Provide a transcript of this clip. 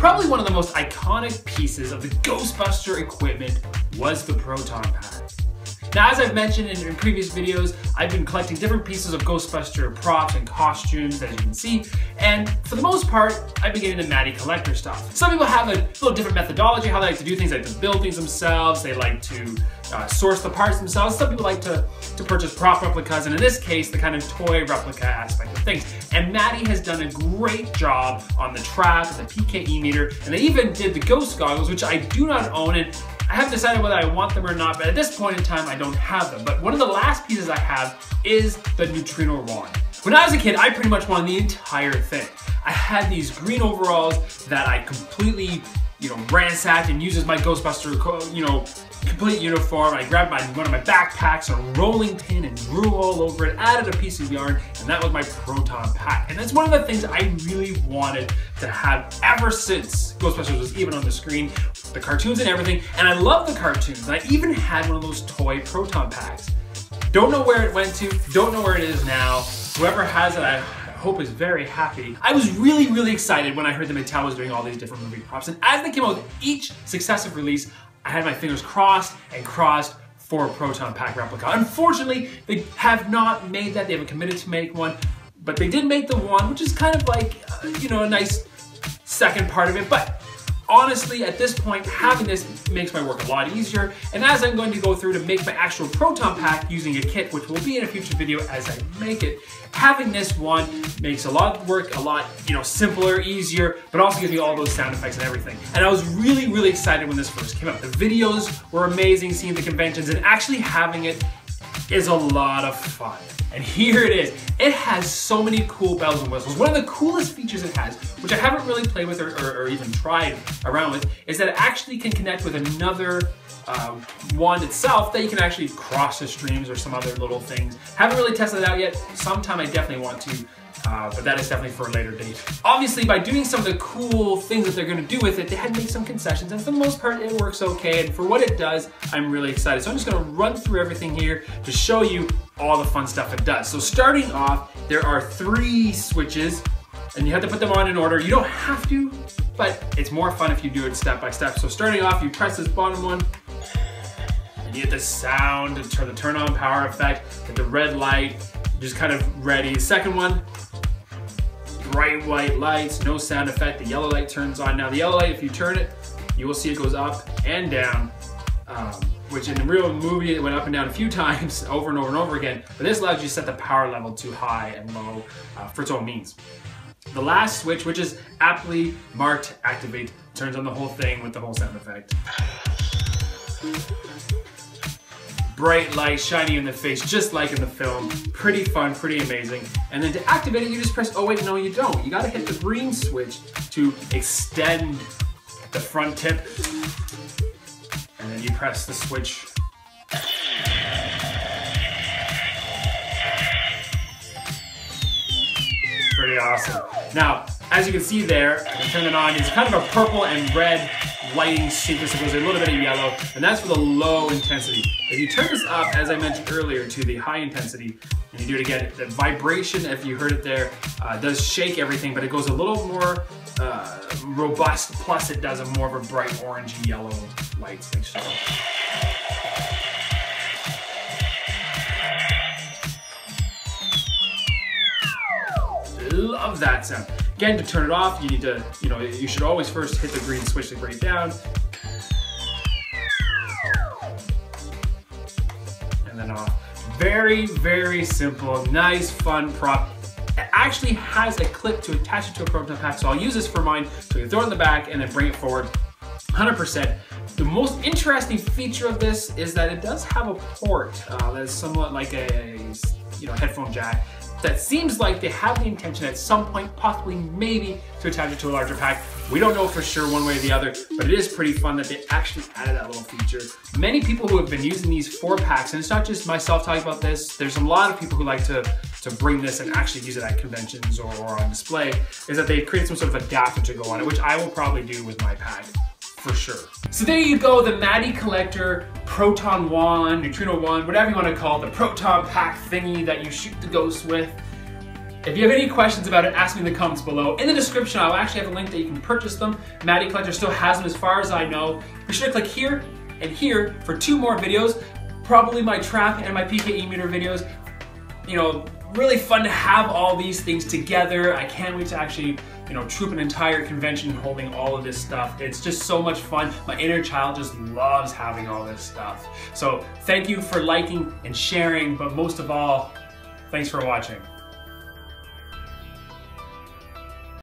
Probably one of the most iconic pieces of the Ghostbuster equipment was the Proton Pack. Now, as I've mentioned in previous videos, I've been collecting different pieces of Ghostbuster props and costumes, as you can see, and for the most part, I've been getting into Matty Collector stuff. Some people have a little different methodology, how they like to do things, they like to build things themselves, they like to source the parts themselves. Some people like to purchase prop replicas, and in this case, the kind of toy replica aspect of things. And Matty has done a great job on the trap, the PKE meter, and they even did the ghost goggles, which I do not own, and I haven't decided whether I want them or not, but at this point in time, I don't have them. But one of the last pieces I have is the Neutrino wand. When I was a kid, I pretty much wanted the entire thing. I had these green overalls that I completely, ransacked and used as my Ghostbuster, complete uniform. I grabbed one of my backpacks, a rolling pin, and drew all over it, added a piece of yarn, and that was my Proton Pack. And that's one of the things I really wanted to have ever since Ghostbusters was even on the screen, the cartoons and everything. And I love the cartoons. I even had one of those toy Proton Packs. Don't know where it went to, don't know where it is now. Whoever has it, I hope is very happy. I was really, really excited when I heard that Mattel was doing all these different movie props. And as they came out with each successive release, I had my fingers crossed and crossed for a Proton Pack replica. Unfortunately, they have not made that. They haven't committed to make one, but they did make the one, which is kind of like, a nice second part of it. But honestly, at this point, having this makes my work a lot easier. And as I'm going to go through to make my actual Proton Pack using a kit, which will be in a future video as I make it, having this one makes a lot of work a lot, simpler, easier, but also gives me all those sound effects and everything. And I was really, really excited when this first came out. The videos were amazing, seeing the conventions, and actually having it is a lot of fun. And here it is. It has so many cool bells and whistles. One of the coolest features it has, which I haven't really played with or even tried around with, is that it actually can connect with another wand itself that you can actually cross the streams or some other little things. Haven't really tested it out yet. Sometime I definitely want to, but that is definitely for a later date. Obviously, by doing some of the cool things that they're going to do with it, they had to make some concessions, and for the most part, it works okay. And for what it does, I'm really excited. So I'm just going to run through everything here to show you all the fun stuff it does. So starting off, there are 3 switches, and you have to put them on in order. You don't have to, but it's more fun if you do it step by step. So starting off, you press this bottom one, and you get the sound, the turn on power effect, get the red light, just kind of ready. Second one, bright white lights, no sound effect. The yellow light turns on. Now the yellow light, if you turn it, you will see it goes up and down, which in the real movie, it went up and down a few times over and over and over again. But this allows you to set the power level to high and low for its own means. The last switch, which is aptly marked activate, turns on the whole thing with the whole sound effect. Bright light shining in the face, just like in the film. Pretty fun, pretty amazing. And then to activate it, you just press, oh wait, no you don't. You gotta hit the green switch to extend the front tip. And then you press the switch. Pretty awesome. Now, as you can see there, I turn it on, it's kind of a purple and red lighting sequence. It goes a little bit of yellow, and that's for the low intensity. If you turn this up, as I mentioned earlier, to the high intensity, and you do it again, the vibration, if you heard it there, does shake everything, but it goes a little more robust, plus it does a more of a bright orangey yellow light section. Love that sound. Again, to turn it off, you need to, you should always first hit the green switch to bring it down. And then off. Very, very simple, nice, fun prop. It actually has a clip to attach it to a Proton Pack, so I'll use this for mine. So you throw it in the back and then bring it forward, 100%. The most interesting feature of this is that it does have a port that is somewhat like a headphone jack. That seems like they have the intention at some point, possibly maybe, to attach it to a larger pack. We don't know for sure one way or the other, but it is pretty fun that they actually added that little feature. Many people who have been using these 4 packs, and it's not just myself talking about this, there's a lot of people who like to bring this and actually use it at conventions or on display, is that they've created some sort of adapter to go on it, which I will probably do with my pack. For sure. So there you go, the Matty Collector Proton wand, Neutrino wand, whatever you want to call it, the Proton Pack thingy that you shoot the ghosts with. If you have any questions about it, ask me in the comments below. In the description, I'll actually have a link that you can purchase them. Matty Collector still has them as far as I know. Be sure to click here and here for 2 more videos, probably my trap and my PKE meter videos. You know, really fun to have all these things together. I can't wait to actually, troop an entire convention holding all of this stuff. It's just so much fun. My inner child just loves having all this stuff. So thank you for liking and sharing, but most of all, thanks for watching.